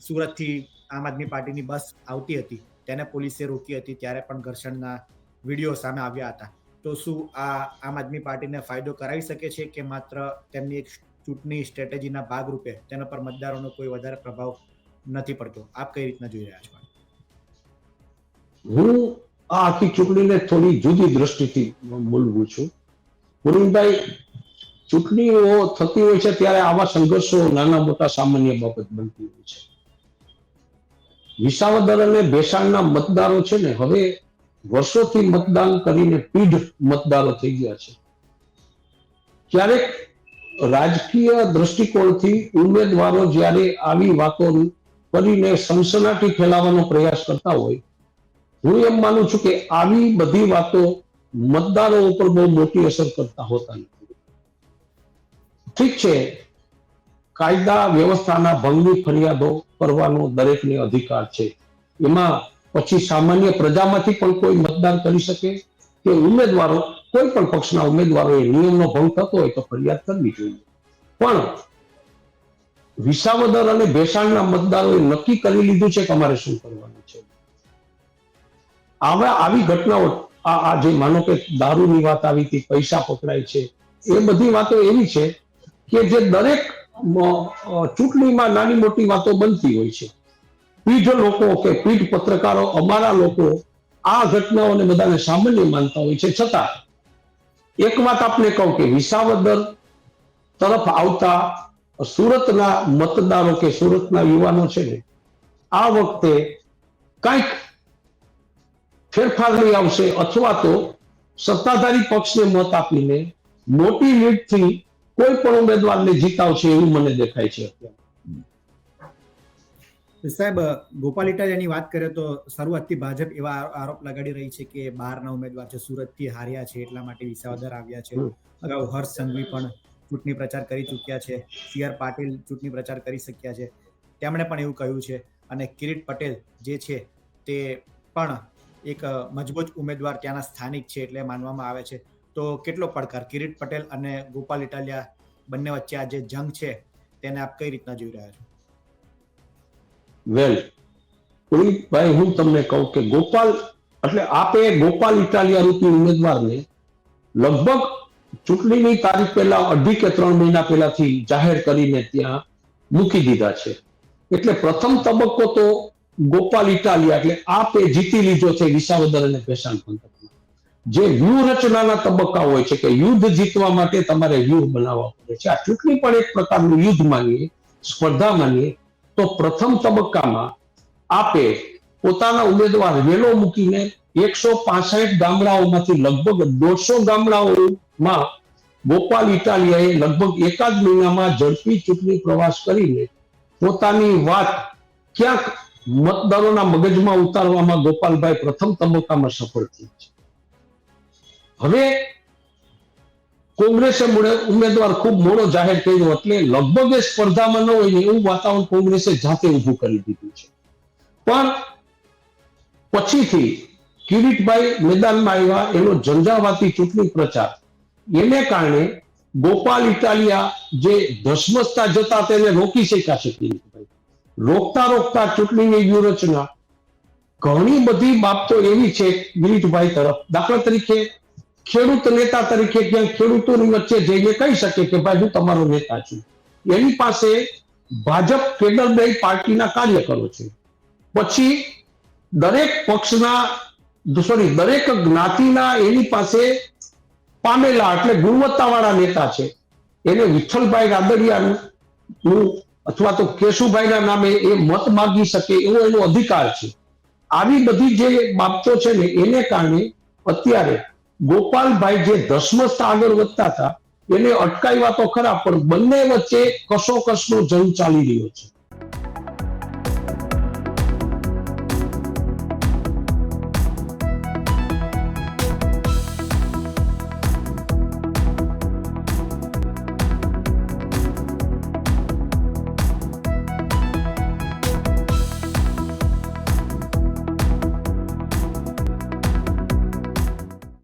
સુરતથી આમ આદમી પાર્ટીની બસ આવતી હતી તેને પોલીસે રોકી હતી, ત્યારે પણ ઘર્ષણના વિડીયો સામે આવ્યા હતા. તો શું આ આમ આદમી પાર્ટીને ફાયદો કરાવી શકે છે કે માત્ર તેમની એક ચૂંટણી સ્ટ્રેટેજીના ભાગરૂપે તેના પર મતદારોનો કોઈ વધારે પ્રભાવ નથી પડતો? આપ કઈ રીતના જોઈ રહ્યા છો? હું આ આખી ચૂંટણીને થોડી જુદી દ્રષ્ટિથી બોલવું છું. પુરીનભાઈ, ચૂંટણીઓ થતી હોય છે ત્યારે આવા સંઘર્ષો નાના મોટા સામાન્ય બાબત બનતી હોય છે. વિસાવદર અને ભેસાણના મતદારો છે ને, હવે વર્ષોથી મતદાન કરીને પીઢ મતદારો થઈ ગયા છે. ક્યારેક રાજકીય દ્રષ્ટિકોણથી ઉમેદવારો જ્યારે આવી વાતો કરીને સનસનાટી ફેલાવવાનો પ્રયાસ કરતા હોય, હું એમ માનું છું કે આવી બધી વાતો મતદારો ઉપર બહુ મોટી અસર કરતા હોતા નથી. ઠીક છે, કાયદા વ્યવસ્થાના ભંગની ફરિયાદો કરવાનો દરેકને અધિકાર છે. એમાં પછી સામાન્ય પ્રજામાંથી પણ કોઈ મતદાન કરી શકે કે ઉમેદવારો, કોઈ પણ પક્ષના ઉમેદવારોએ નિયમનો ભંગ થતો હોય તો ફરિયાદ કરવી જોઈએ. પણ વિસાવદર અને ભેસાણના મતદારોએ નક્કી કરી લીધું છે કે અમારે શું કરવાનું છે. આવી ઘટનાઓ, આ જે માનો કે દારૂની વાત આવી હતી, પૈસા પકડાય છે, એ બધી વાતો એવી છે કે જે દરેક ચૂંટણીમાં નાની મોટી વાતો બનતી હોય છે. પીઢ લોકો કે પીઢ પત્રકારો, અમારા લોકો આ ઘટનાઓને બધાને સામાન્ય માનતા હોય છે. છતાં એક વાત આપને કહું કે વિસાવદર તરફ આવતા સુરતના મતદારો કે સુરતના યુવાનો છે ને, આ વખતે કંઈક ફેરફાર લઈ આવશે, અથવા તો સત્તાધારી પક્ષને મત આપીને મોટી લીડથી કોઈ પણ ઉમેદવારને જીતાવશે એવું મને દેખાય છે અત્યારે. સાહેબ, ગોપાલ ઇટાલિયાની વાત કરીએ તો શરૂઆતથી ભાજપ એવા આરોપ લગાડી રહી છે કે બહારના ઉમેદવાર છે, સુરતથી હાર્યા છે એટલા માટે વિસાવદર આવ્યા છે. અગાઉ હર્ષ સંઘવી પણ ચૂંટણી પ્રચાર કરી ચૂક્યા છે, સી.આર. પાટીલ ચૂંટણી પ્રચાર કરી શક્યા છે, તેમણે પણ એવું કહ્યું છે. અને કિરીટ પટેલ જે છે તે પણ એક મજબૂત ઉમેદવાર ત્યાંના સ્થાનિક છે એટલે માનવામાં આવે છે. તો કેટલો પડકાર કિરીટ પટેલ અને ગોપાલ ઇટાલિયા બંને વચ્ચે આ જે જંગ છે તેને આપ કઈ રીતના જોઈ રહ્યા છો? વેલ, ભાઈ, હું તમને કહું કે આપે ગોપાલ ઇટાલિયા રૂપી ઉમેદવારને લગભગ ચૂંટણીની તારીખ પહેલા 2.5 કે 3 મહિના પહેલાથી જાહેર કરીને ત્યાં મૂકી દીધા છે. એટલે પ્રથમ તબક્કો તો ગોપાલ ઇટાલિયા એટલે આપે જીતી લીધો છે વિસાવદર અને ભેસાણ પંથકમાં. જે વ્યૂહરચનાના તબક્કા હોય છે કે યુદ્ધ જીતવા માટે તમારે વ્યૂહ બનાવવા પડે છે. આ ચૂંટણી પણ એક પ્રકારનું યુદ્ધ માનીએ, સ્પર્ધા માનીએ. તો પ્રથમ તબક્કામાં આપે પોતાના ઉમેદવાર વેલો મૂકીને 165 ગામડાઓમાંથી લગભગ 150 ગામડાઓમાં ગોપાલ ઇટાલિયાએ લગભગ એકાદ મહિનામાં ઝડપી ચૂંટણી પ્રવાસ કરીને પોતાની વાત ક્યાંક મતદારોના મગજમાં ઉતારવામાં ગોપાલભાઈ પ્રથમ તબક્કામાં સફળ થયા છે. હવે કોંગ્રેસે ઉમેદવાર ખૂબ મોડો જાહેર કર્યો એટલે લગભગ એ સ્પર્ધામાં ન હોય ને એવું વાતાવરણ કોંગ્રેસે જાતે ઊભું કરી દીધું છે. પણ પછીથી કિરીટભાઈ મેદાનમાં આવ્યા, એનો ઝંઝાવાતી ચૂંટણી પ્રચાર, એને કારણે ગોપાલ ઇટાલિયા જે ધસમસતા જતા તેને રોકી શક્યા છે. કિરીટભાઈ રોકતા ચૂંટણીની વ્યૂહરચના ઘણી બધી બાબતો એવી છે કિરીટભાઈ તરફ. દાખલા તરીકે ખેડૂત નેતા તરીકે ક્યાંક ખેડૂતોની વચ્ચે જઈને કહી શકે કે ભાઈ હું તમારો નેતા છું. એની પાસે ભાજપ કેડરદાયી પાર્ટીના કાર્યકરો છે. પછી દરેક જ્ઞાતિના એની પાસે પામેલા એટલે ગુણવત્તાવાળા નેતા છે. એને વિઠ્ઠલભાઈ રાદડિયાનું અથવા તો કેશુભાઈના નામે એ મત માગી શકે એવો એનો અધિકાર છે. આવી બધી જે બાબતો છે ને એને કારણે અત્યારે ગોપાલભાઈ જે ધસમસતા આગળ વધતા હતા એને અટકાવ્યા તો ખરા, પણ બંને વચ્ચે કસોકસનો જંગ ચાલી રહ્યો છે.